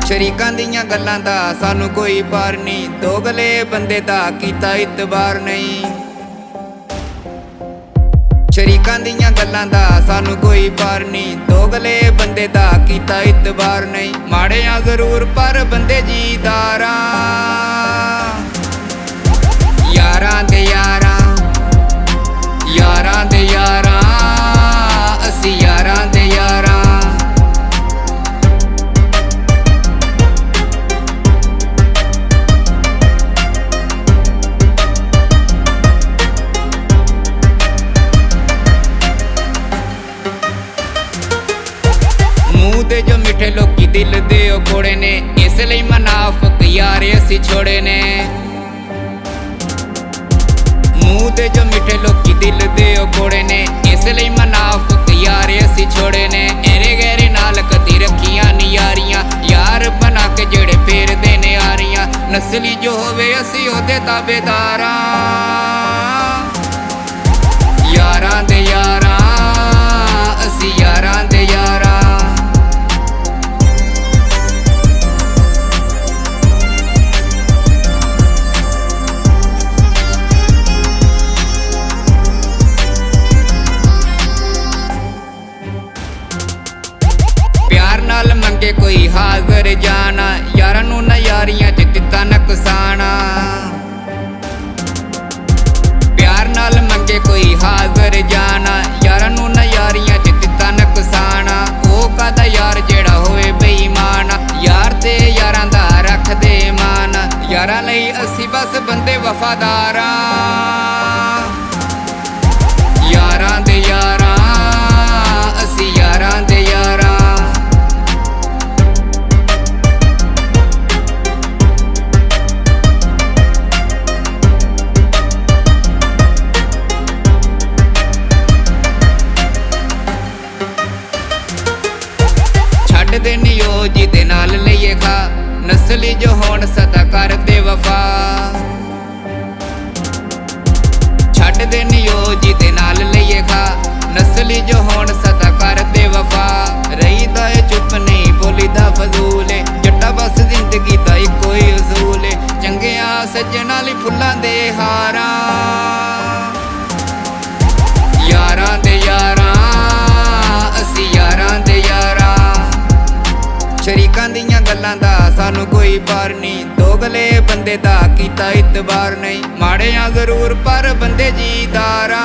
ਸ਼ਰੀਕਾਂ ਦੀਆਂ ਗੱਲਾਂ ਦਾ ਸਾਨੂੰ ਕੋਈ ਪਾਰ ਨਹੀਂ, ਦੋਗਲੇ ਬੰਦੇ ਦਾ ਕੀਤਾ ਇਤਬਾਰ ਨਹੀਂ। ਸ਼ਰੀਕਾਂ ਦੀਆਂ ਗੱਲਾਂ ਦਾ ਸਾਨੂੰ ਕੋਈ ਪਾਰ ਨਹੀਂ, ਦੋਗਲੇ ਬੰਦੇ ਦਾ ਕੀਤਾ ਇਤਬਾਰ ਨਹੀਂ। ਮਾੜਿਆਂ ਜ਼ਰੂਰ ਪਰ ਬੰਦੇ ਜੀਦਾਰਾਂ, ਯਾਰਾਂ ਦੇ ਯਾਰਾਂ, ਯਾਰਾਂ ਦੇ ਯਾਰਾਂ, ਅਸੀਂ ਯਾਰਾਂ ਦੇ ਯਾਰਾਂ। ਮੂੰਹ ਤੇ ਜੋ ਮਿੱਠੇ ਲੋਕੀ ਦਿਲ ਦੇ ਉਹ ਕੋੜੇ ਨੇ, ਇਸ ਲਈ ਮਨਾਫਕ ਯਾਰ ਅਸੀਂ ਛੋੜੇ ਨੇ। ਮੂੰਹ ਤੇ ਜੋ ਮਿੱਠੇ ਲੋਕੀ ਦਿਲ ਦੇ ਉਹ ਕੋੜੇ ਨੇ, ਇਸ ਲਈ ਮਨਾਫਕ ਯਾਰ ਅਸੀਂ ਛੋੜੇ ਨੇ। ਇਹਰੇ ਗਹਿਰੇ ਨਾਲ ਕਦੀ ਰੱਖੀਆਂ ਨੀ ਯਾਰੀਆਂ, ਯਾਰ ਬਣਾ ਕੇ ਜਿਹੜੇ ਫੇਰਦੇ ਨੇ ਆਰੀਆਂ। ਨਸਲੀ ਜੋ ਹੋਵੇ ਅਸੀਂ ਉਹਦੇ ਤਾਬੇਦਾਰਾਂ, ਯਾਰਾਂ ਦੇ ਯਾਰਾਂ, ਅਸੀਂ ਯਾਰਾਂ ਦੇ ਯਾਰਾਂ। ਪਿਆਰ ਨਾਲ ਮੰਗੇ ਕੋਈ ਹਾਜ਼ਰ ਜਾਣਾ, ਯਾਰਾਂ ਨੂੰ ਨਾ ਯਾਰੀਆਂ 'ਚ ਦਿੱਤਾ ਨੁਕਸਾਨਾ। ਪਿਆਰ ਨਾਲ ਮੰਗੇ ਕੋਈ ਹਾਜ਼ਰ ਜਾਣਾ, ਯਾਰਾਂ ਨੂੰ ਨਾ ਯਾਰੀਆਂ 'ਚ ਦਿੱਤਾ ਨੁਕਸਾਨਾ। ਉਹ ਕਾਹਦਾ ਯਾਰ ਜਿਹੜਾ ਹੋਵੇ ਬੇਈਮਾਨ, ਯਾਰ ਤੇ ਯਾਰਾਂ ਦਾ ਰੱਖਦੇ ਮਾਨ। ਯਾਰਾਂ ਲਈ ਅਸੀਂ ਬਸ ਬੰਦੇ ਵਫਾਦਾਰਾਂ, ਯਾਰਾਂ ਦੇ ਯਾਰਾਂ, ਅਸੀਂ ਯਾਰਾਂ ਦੇ ਯਾਰਾਂ। ਛੱਡ ਦੇ ਨਿਓ ਜਿਹਦੇ ਨਾਲ ਲਈਏ ਖਾ, ਨਸਲੀ ਜੋ ਹੋਣ ਸਦਾ ਕਰਦੇ ਵਫਾ। ਛੱਡ ਦੇ ਨਿਓ ਜਿਹਦੇ ਨਾਲ ਲਈਏ ਖਾ, ਨਸਲੀ ਜੋ ਹੋਣ ਸਦਾ ਕਰਦੇ ਵਫਾ। ਰਹੀਦਾ ਏ ਚੁੱਪ ਨਹੀਂ ਬੋਲੀਦਾ ਫਜ਼ੂਲ ਏ, ਜੱਟਾ ਬਸ ਜ਼ਿੰਦਗੀ ਦਾ ਇੱਕੋ ਹੀ ਉਸੂਲ ਏ। ਚੰਗਿਆਂ ਸੱਜਣਾਂ ਲਈ ਫੁੱਲਾਂ ਦੇ ਹਾਰਾਂ, ਯਾਰਾਂ ਦੇ ਯਾਰਾਂ, ਅਸੀਂ ਯਾਰਾਂ ਦੇ ਯਾਰਾਂ। ਸ਼ਰੀਕਾਂ ਦੀਆਂ ਗੱਲਾਂ ਦਾ ਸਾਨੂੰ ਕੋਈ ਪਾਰ ਨਹੀਂ, ਦੋਗਲੇ ਬੰਦੇ ਦਾ ਕੀਤਾ ਇਤਬਾਰ ਨਹੀਂ। ਮਾੜਿਆਂ ਜ਼ਰੂਰ ਪਰ ਬੰਦੇ ਜੀਦਾਰਾਂ।